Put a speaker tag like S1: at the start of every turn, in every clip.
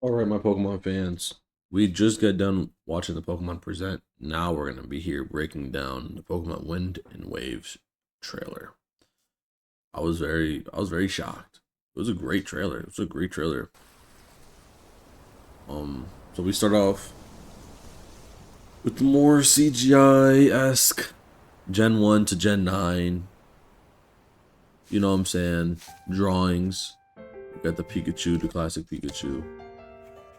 S1: All right, my Pokemon fans. We just got done watching the Pokemon present. Now we're gonna be here breaking down the Pokemon Wind and Waves trailer. I was very shocked. It was a great trailer. It was a great trailer. So we start off with more CGI-esque Gen 1 to Gen 9. You know what I'm saying? Drawings. We got the Pikachu, the classic Pikachu.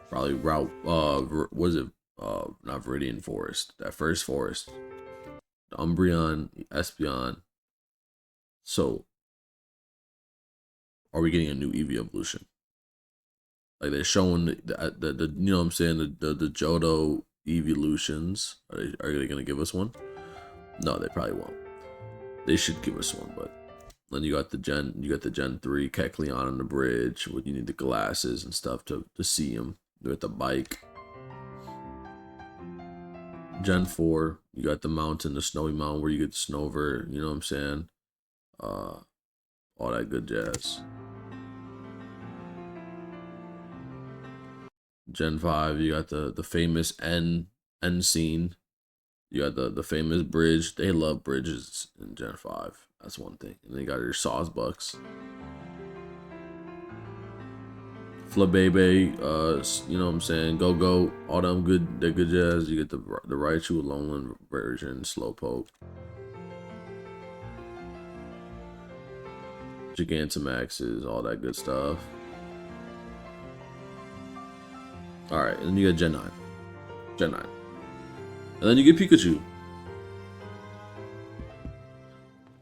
S1: Probably route was it not Viridian Forest, that first forest, the Umbreon, the Espeon. So are we getting a new Eevee evolution? Like they're showing the you know what I'm saying, the Johto evolutions. Are they gonna give us one? No, they probably won't. They should give us one, but then you got the Gen 3 Kecleon on the bridge. What you need the glasses and stuff to see him. You got the bike. Gen 4, you got the mountain, the snowy mountain where you get the Snover, you know what I'm saying? Uh, all that good jazz. Gen 5, you got the famous end scene. You got the famous bridge. They love bridges in Gen 5. That's one thing. And then you got your Sawsbucks. Flabebe, you know what I'm saying? Go Go, all them good jazz. You get the Raichu Alolan version, Slowpoke. Gigantamaxes, all that good stuff. Alright, and then you got Gen 9. Gen 9. And then you get Pikachu.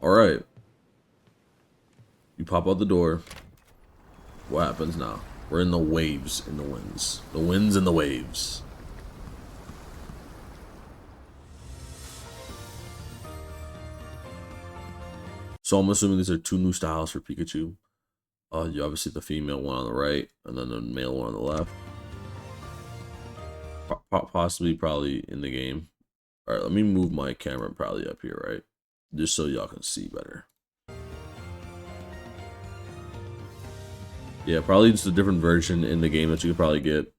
S1: Alright. You pop out the door. What happens now? We're in the waves in the winds. The winds and the waves. So I'm assuming these are two new styles for Pikachu. You obviously the female one on the right, and then the male one on the left. Possibly, probably in the game. All right, let me move my camera probably up here, right? Just so y'all can see better. Yeah, probably just a different version in the game that you could probably get.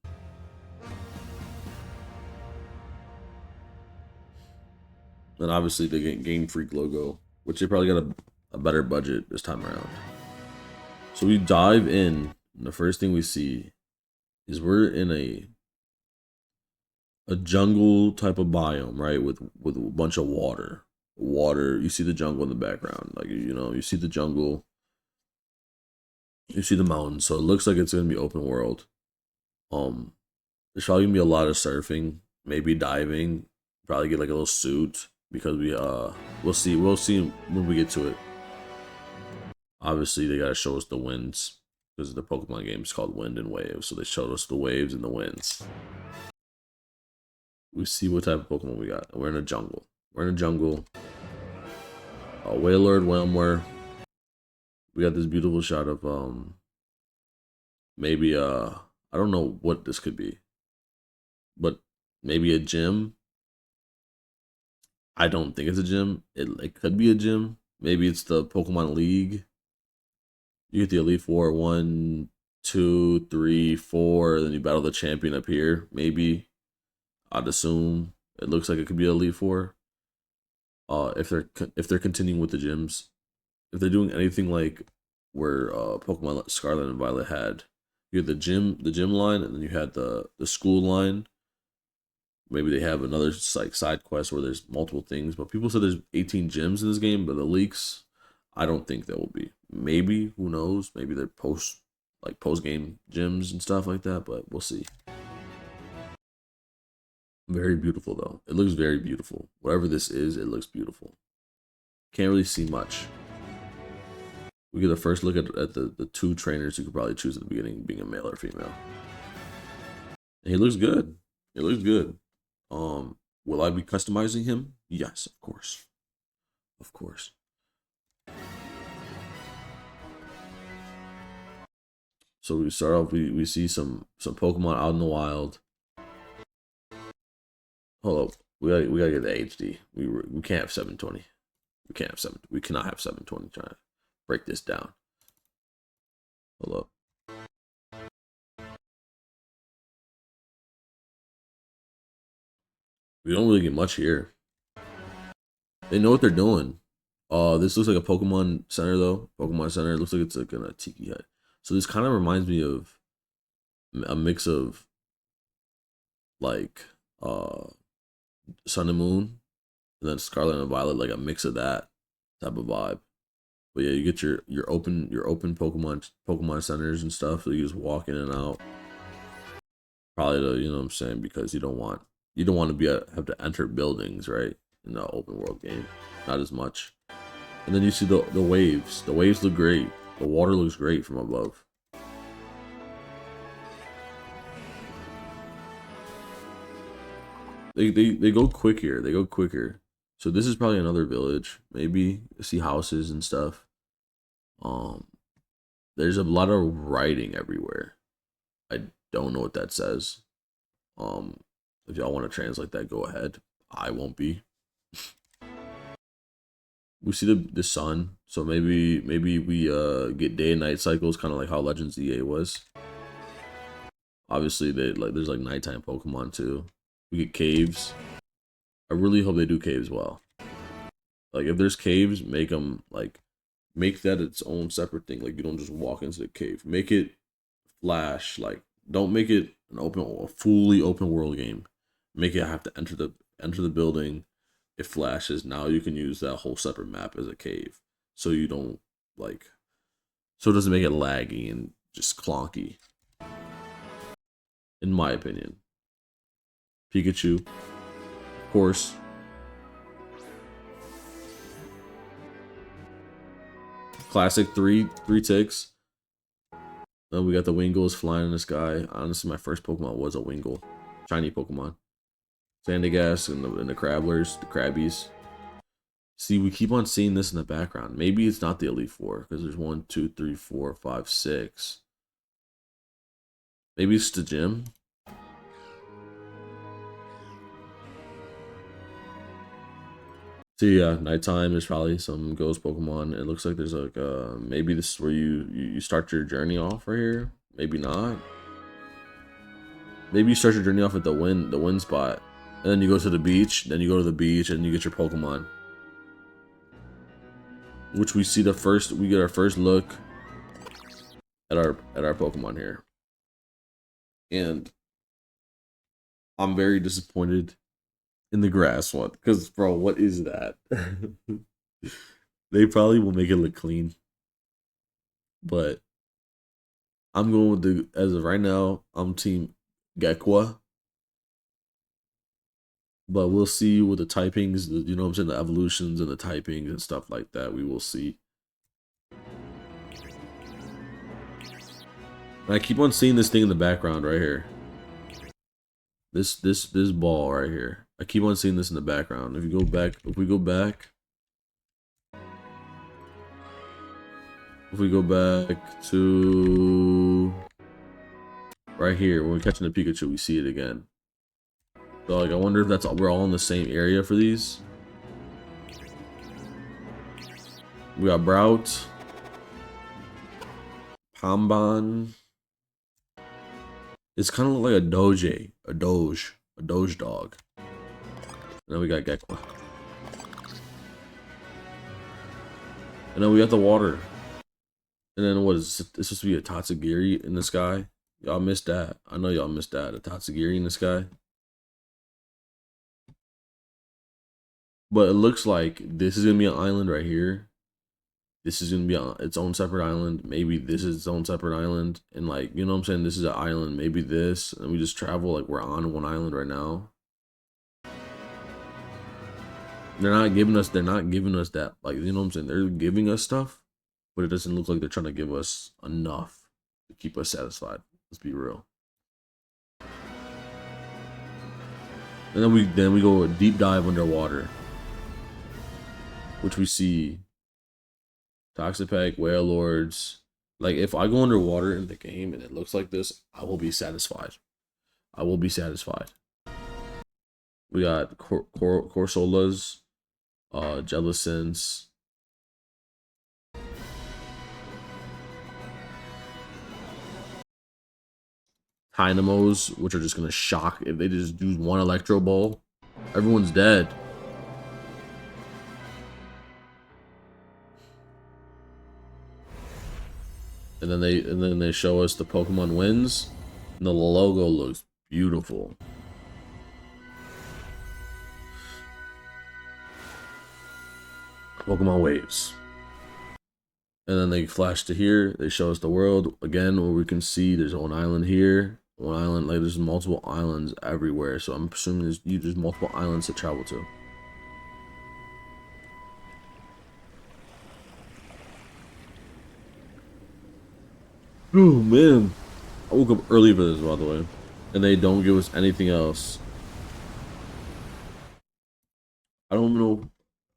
S1: And obviously the Game Freak logo, which they probably got a better budget this time around. So we dive in, and the first thing we see is we're in a jungle type of biome, right? With a bunch of water. Water, you see the jungle in the background. Like, you know, you see the jungle, you see the mountains. So it looks like it's gonna be open world. There's probably gonna be a lot of surfing, maybe diving, probably get like a little suit because we'll see when we get to it. Obviously they gotta show us the winds because the Pokemon game is called Wind and Waves, so they showed us the waves and the winds. We see what type of Pokemon we got. We're in a jungle. We're in a jungle. Wailord, Whelmwer. We got this beautiful shot of maybe I don't know what this could be, but maybe a gym. I don't think it's a gym. It could be a gym. Maybe it's the Pokemon League. You get the Elite Four, 1, 2, 3, 4. Then you battle the champion up here. Maybe I'd assume it looks like it could be Elite Four. If they're continuing with the gyms, if they're doing anything like where Pokemon Scarlet and Violet had, you had the gym line, and then you had the school line. Maybe they have another like side quest where there's multiple things, but people said there's 18 gyms in this game, but the leaks, I don't think there will be. Maybe, who knows? Maybe they're post game gyms and stuff like that, but we'll see. Very beautiful though. It looks very beautiful. Whatever this is, it looks beautiful. Can't really see much. We get a first look at the two trainers you could probably choose at the beginning, being a male or female. And he looks good. It looks good. Will I be customizing him? Yes, of course. Of course. So we start off, we see some Pokemon out in the wild. Hold up. We gotta get the HD. We can't have 720. We cannot have 720. Trying to break this down. Hold up. We don't really get much here. They know what they're doing. This looks like a Pokemon Center though. Pokemon Center. It looks like it's like a tiki hut. So this kind of reminds me of a mix of like Sun and Moon, and then Scarlet and Violet, like a mix of that type of vibe. But yeah, you get your open Pokemon centers and stuff. So you just walk in and out. Probably the, you know what I'm saying, because you don't want to have to enter buildings, right? In the open world game, not as much. And then you see the waves. The waves look great. The water looks great from above. They go quick here. They go quicker. So this is probably another village. Maybe see houses and stuff. Um, there's a lot of writing everywhere. I don't know what that says. If y'all want to translate that, go ahead. I won't be. We see the sun, so maybe we get day and night cycles, kind of like how Legends EA was. Obviously, there's like nighttime Pokemon too. We get caves. I really hope they do caves well. Like if there's caves, make that its own separate thing. Like you don't just walk into the cave. Make it flash. Like don't make it a fully open world game. Make it have to enter the building. It flashes. Now you can use that whole separate map as a cave. So you don't so it doesn't make it laggy and just clunky. In my opinion. Pikachu, of course. Classic three ticks. Then we got the Wingles flying in the sky. Honestly, my first Pokemon was a Wingle. Shiny Pokemon. Sandygast and the Crabblers, the Crabbies. See, we keep on seeing this in the background. Maybe it's not the Elite Four, because there's 1, 2, 3, 4, 5, 6. Maybe it's the gym. So yeah, nighttime, there's probably some ghost Pokemon. It looks like there's like maybe this is where you start your journey off right here. Maybe not. Maybe you start your journey off at the wind spot. And then you go to the beach, then you go to the beach and you get your Pokemon. Which we get our first look at our Pokemon here. And I'm very disappointed in the grass one, because bro, what is that? They probably will make it look clean, but I'm going with as of right now, I'm team Gekwa. But we'll see with the typings, you know what I'm saying, the evolutions and the typings and stuff like that. We will see. And I keep on seeing this thing in the background right here. This ball right here. I keep on seeing this in the background. If we go back, if we go back to right here, when we're catching the Pikachu, we see it again. So like, I wonder if we're all in the same area for these. We got Brout, Pamban. It's kind of like a Doge dog. And then we got Gekwa. And then we got the water. And then what is this supposed to be a Tatsugiri in the sky? Y'all missed that. I know y'all missed that. A Tatsugiri in the sky. But it looks like this is gonna be an island right here. This is gonna be its own separate island. Maybe this is its own separate island. And like, you know what I'm saying? This is an island. Maybe this. And we just travel like we're on one island right now. They're not giving us that, like, you know what I'm saying? They're giving us stuff, but it doesn't look like they're trying to give us enough to keep us satisfied. Let's be real. And then we go a deep dive underwater, which we see Toxapex, Whale Lords. Like, if I go underwater in the game and it looks like this, I will be satisfied. I will be satisfied. We got Corsolas, Jellicents. Dynamos, which are just gonna shock if they just do one Electro Ball. Everyone's dead. And then they show us the Pokemon wins, and the logo looks beautiful. Pokemon waves. And then they flash to here. They show us the world again, where we can see there's one island here, one island. Like there's multiple islands everywhere. So I'm assuming there's multiple islands to travel to. Oh man, I woke up early for this, by the way, and they don't give us anything else. I don't know.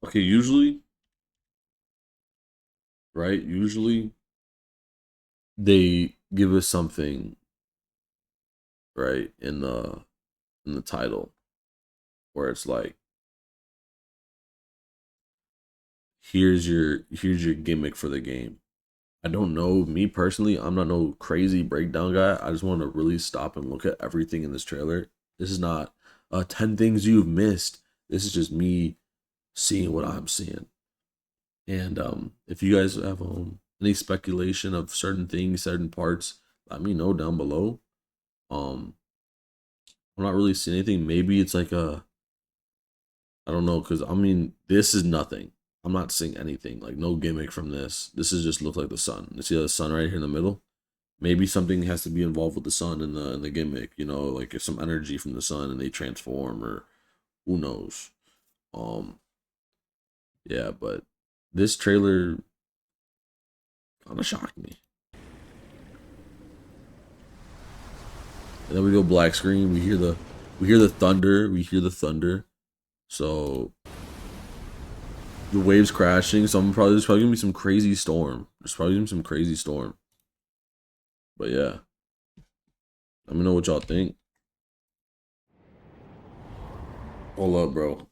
S1: Okay, usually, right? Usually they give us something, right, in the title, where it's like, here's your gimmick for the game. I don't know. Me personally, I'm not no crazy breakdown guy. I just want to really stop and look at everything in this trailer. This is not 10 things you've missed. This is just me seeing what I'm seeing. And if you guys have any speculation of certain things, certain parts, let me know down below. Um, I'm not really seeing anything. Maybe it's like I don't know, because I mean, this is nothing. I'm not seeing anything, like no gimmick from this. This is just looks like the sun. You see the sun right here in the middle? Maybe something has to be involved with the sun in the gimmick, like if some energy from the sun and they transform, or who knows. Um yeah, but this trailer kind of shocked me. And then we go black screen, we hear the thunder, So the waves crashing, so there's probably gonna be some crazy storm. There's probably gonna be some crazy storm. But yeah, let me know what y'all think. Hold up, bro.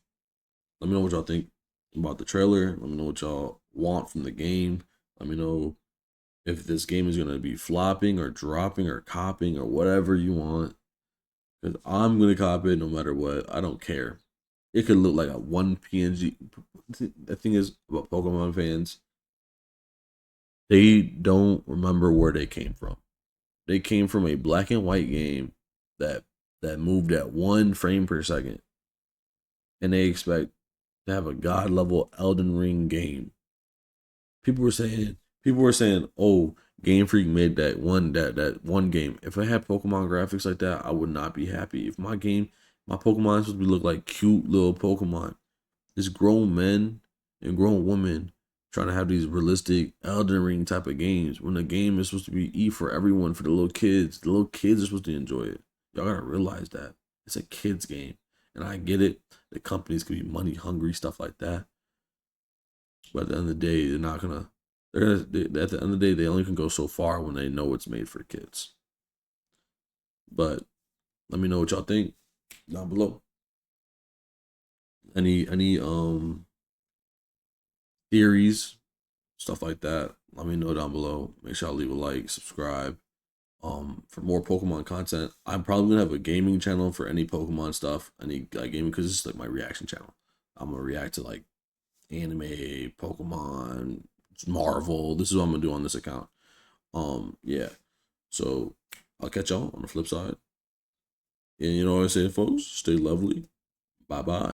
S1: Let me know what y'all think about the trailer. Let me know what y'all want from the game. Let me know if this game is gonna be flopping or dropping or copying or whatever you want. Because I'm gonna copy it no matter what. I don't care. It could look like a one PNG. The thing is about Pokemon fans, they don't remember where they came from. They came from a black and white game that moved at 1 frame per second, and they expect to have a god level Elden Ring game. People were saying, "Oh, Game Freak made that one game. If I had Pokemon graphics like that, I would not be happy. If my Pokemon is supposed to look like cute little Pokemon, it's grown men and grown women trying to have these realistic Elden Ring type of games when the game is supposed to be for everyone, for the little kids. The little kids are supposed to enjoy it. Y'all gotta realize that it's a kids game, and I get it. The companies could be money hungry, stuff like that. But at the end of the day, they're not gonna. At the end of the day, they only can go so far when they know it's made for kids. But let me know what y'all think down below. Any theories, stuff like that, let me know down below. Make sure I leave a like, subscribe. For more Pokemon content, I'm probably gonna have a gaming channel for any Pokemon stuff, any like gaming, because this is like my reaction channel. I'm gonna react to like anime, Pokemon, Marvel. This is what I'm gonna do on this account. Yeah. So I'll catch y'all on the flip side. And you know what I say, folks? Stay lovely. Bye bye.